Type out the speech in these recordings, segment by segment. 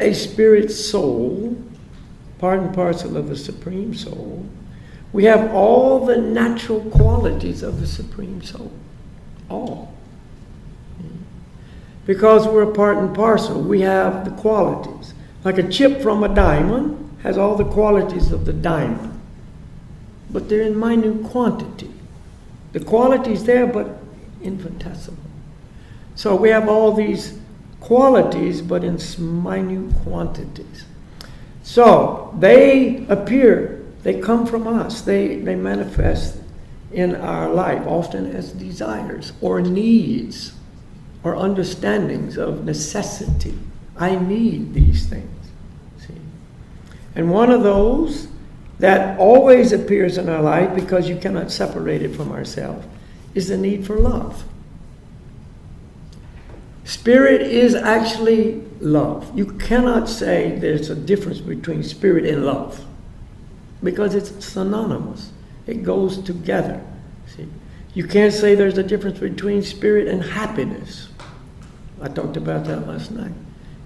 a spirit soul, part and parcel of the Supreme Soul, we have all the natural qualities of the Supreme Soul. All. Because we're a part and parcel, we have the qualities. Like a chip from a diamond has all the qualities of the diamond, but they're in minute quantity. The quality's there, but infinitesimal. So we have all these qualities, but in minute quantities. So they appear, they come from us, they manifest in our life, often as desires or needs or understandings of necessity. I need these things. See? And one of those that always appears in our life, because you cannot separate it from ourselves, is the need for love. Spirit is actually love. You cannot say there's a difference between spirit and love, because it's synonymous. It goes together. See? You can't say there's a difference between spirit and happiness. I talked about that last night.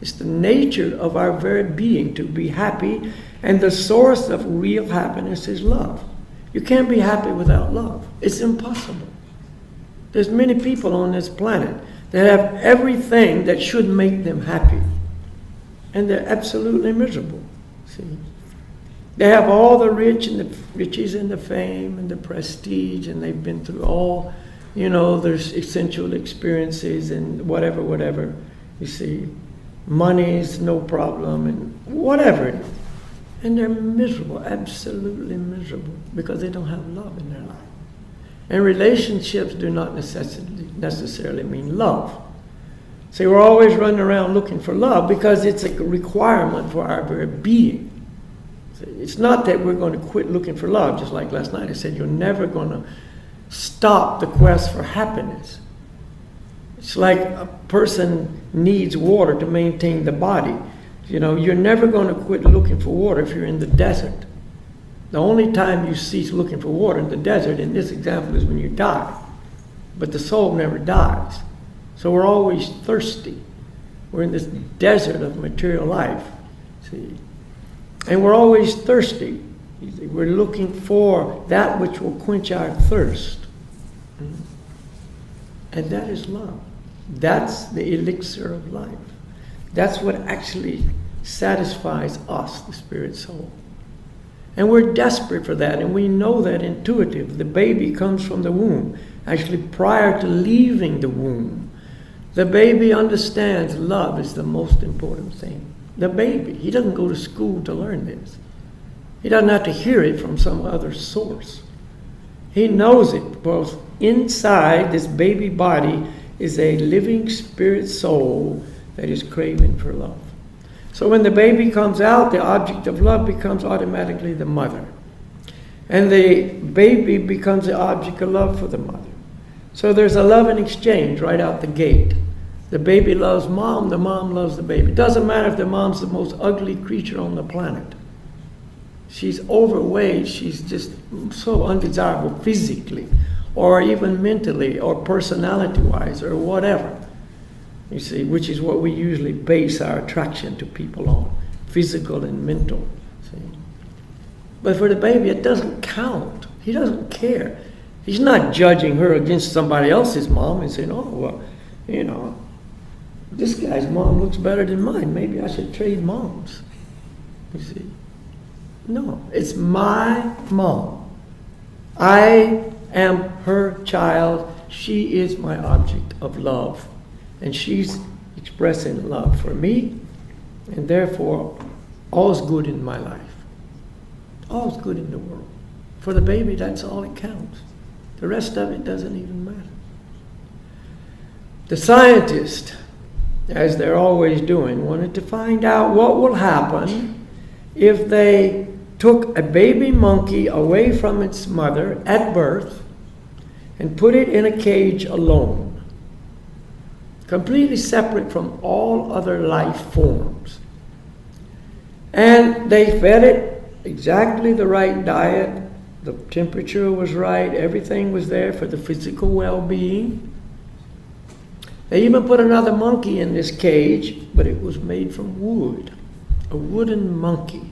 It's the nature of our very being to be happy, and the source of real happiness is love. You can't be happy without love. It's impossible. There's many people on this planet that have everything that should make them happy, and they're absolutely miserable. See? They have all the riches and the fame and the prestige, and they've been through all, their essential experiences and whatever. You see, money's no problem and whatever it is. And they're miserable, absolutely miserable, because they don't have love in their life. And relationships do not necessarily mean love. See, we're always running around looking for love because it's a requirement for our very being. It's not that we're going to quit looking for love. Just like last night I said, you're never going to stop the quest for happiness. It's like a person needs water to maintain the body. You're never going to quit looking for water if you're in the desert. The only time you cease looking for water in the desert, in this example, is when you die. But the soul never dies. So we're always thirsty. We're in this desert of material life. See? And we're always thirsty. We're looking for that which will quench our thirst. And that is love. That's the elixir of life. That's what actually satisfies us, the spirit soul. And we're desperate for that, and we know that intuitive. The baby comes from the womb. Actually, prior to leaving the womb, the baby understands love is the most important thing. The baby, he doesn't go to school to learn this. He doesn't have to hear it from some other source. He knows it, because inside this baby body is a living spirit soul that is craving for love. So when the baby comes out, the object of love becomes automatically the mother. And the baby becomes the object of love for the mother. So there's a love and exchange right out the gate. The baby loves mom, the mom loves the baby. It doesn't matter if the mom's the most ugly creature on the planet. She's overweight, she's just so undesirable physically, or even mentally, or personality-wise, or whatever. You see, which is what we usually base our attraction to people on, physical and mental. See? But for the baby, it doesn't count. He doesn't care. He's not judging her against somebody else's mom and saying, oh, well, this guy's mom looks better than mine. Maybe I should trade moms. You see? No, it's my mom. I am her child. She is my object of love. And she's expressing love for me, and therefore, all's good in my life. All's good in the world. For the baby, that's all that counts. The rest of it doesn't even matter. The scientists, as they're always doing, wanted to find out what will happen if they took a baby monkey away from its mother at birth and put it in a cage alone, completely separate from all other life forms. And they fed it exactly the right diet, the temperature was right, everything was there for the physical well-being. They even put another monkey in this cage, but it was made from wood. A wooden monkey.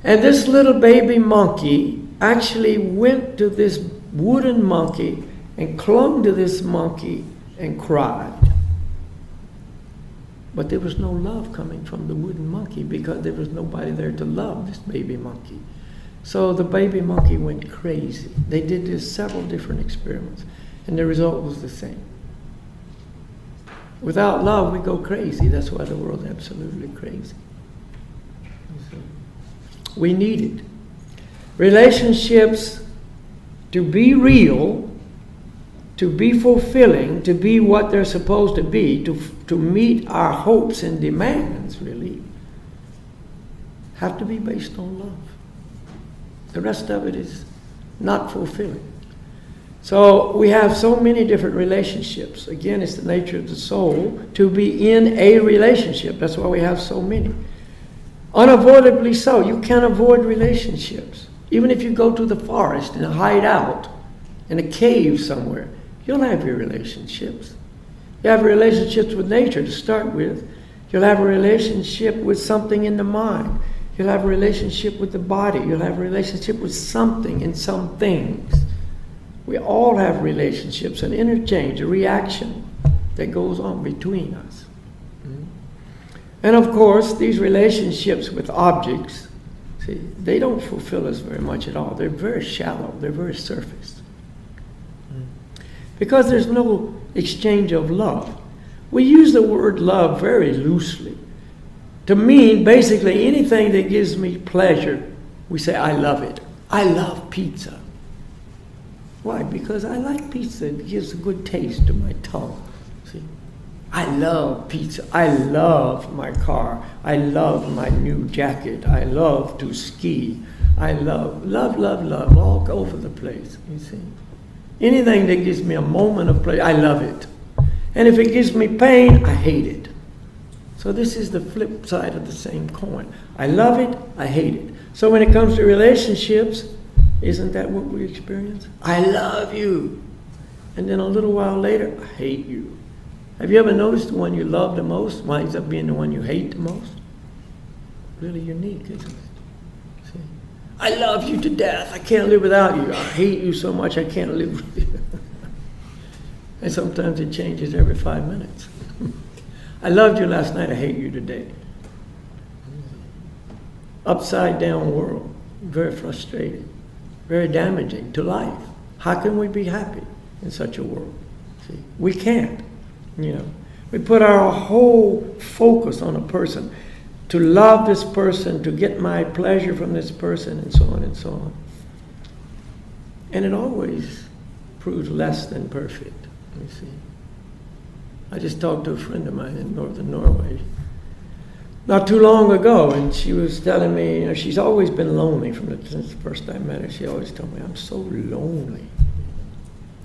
And this little baby monkey actually went to this wooden monkey and clung to this monkey and cried. But there was no love coming from the wooden monkey because there was nobody there to love this baby monkey. So the baby monkey went crazy. They did this several different experiments, and the result was the same. Without love, we go crazy. That's why the world's absolutely crazy. We need it. Relationships, to be real, to be fulfilling, to be what they're supposed to be, to meet our hopes and demands, really, have to be based on love. The rest of it is not fulfilling. So we have so many different relationships. Again, it's the nature of the soul to be in a relationship. That's why we have so many. Unavoidably so. You can't avoid relationships. Even if you go to the forest and hide out in a cave somewhere, you'll have your relationships. You have relationships with nature to start with. You'll have a relationship with something in the mind. You'll have a relationship with the body. You'll have a relationship with something and some things. We all have relationships, an interchange, a reaction that goes on between us. And of course, these relationships with objects, see, they don't fulfill us very much at all. They're very shallow. They're very surface. Because there's no exchange of love. We use the word love very loosely to mean basically anything that gives me pleasure. We say, I love it. I love pizza. Why? Because I like pizza. It gives a good taste to my tongue. See? I love pizza. I love my car. I love my new jacket. I love to ski. I love, all over the place, you see. Anything that gives me a moment of pleasure, I love it. And if it gives me pain, I hate it. So this is the flip side of the same coin. I love it, I hate it. So when it comes to relationships, isn't that what we experience? I love you. And then a little while later, I hate you. Have you ever noticed the one you love the most winds up being the one you hate the most? Really unique, isn't it? See? I love you to death. I can't live without you. I hate you so much I can't live with you. And sometimes it changes every 5 minutes. I loved you last night. I hate you today. Upside down world. Very frustrating. Very damaging to life. How can we be happy in such a world? See, we can't. You know, we put our whole focus on a person, to love this person, to get my pleasure from this person, and so on and so on. And it always proves less than perfect, you see. I just talked to a friend of mine in northern Norway not too long ago, and she was telling me, you know, she's always been lonely since the first I met her. She always told me, I'm so lonely.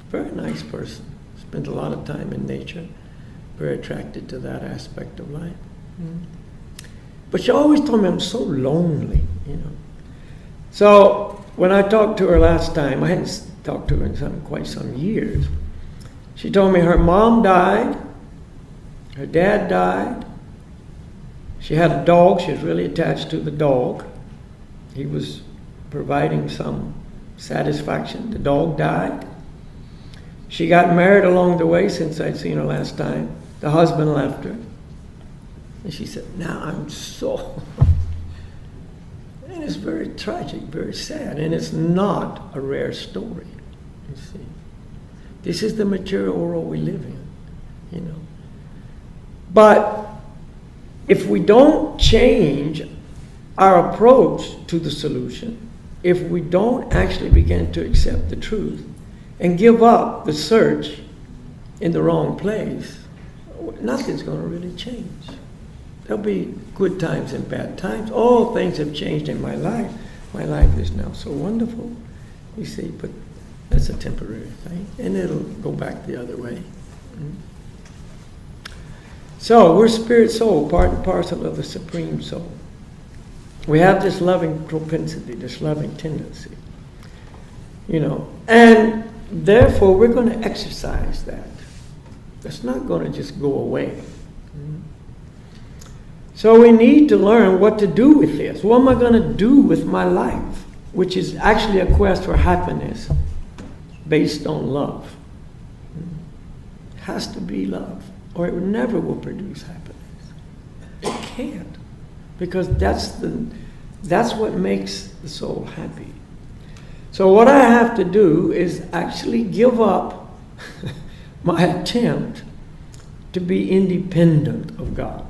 Very nice person. Spent a lot of time in nature. Very attracted to that aspect of life. But she always told me I'm so lonely, you know. So when I talked to her last time, I hadn't talked to her in quite some years. She told me her mom died, her dad died. She had a dog. She was really attached to the dog. He was providing some satisfaction. The dog died. She got married along the way since I'd seen her last time. The husband left her. And she said, now I'm so... And it's very tragic, very sad. And it's not a rare story, you see. This is the material world we live in, you know. But if we don't change our approach to the solution, if we don't actually begin to accept the truth and give up the search in the wrong place, nothing's going to really change. There'll be good times and bad times. All things have changed in my life. My life is now so wonderful, you see, but that's a temporary thing, and it'll go back the other way. So we're spirit soul, part and parcel of the Supreme Soul. We have this loving propensity, this loving tendency, you know, and therefore we're going to exercise that. It's not going to just go away. So we need to learn what to do with this. What am I going to do with my life? Which is actually a quest for happiness based on love. It has to be love, or it never will produce happiness. It can't, because that's what makes the soul happy. So what I have to do is actually give up my attempt to be independent of God.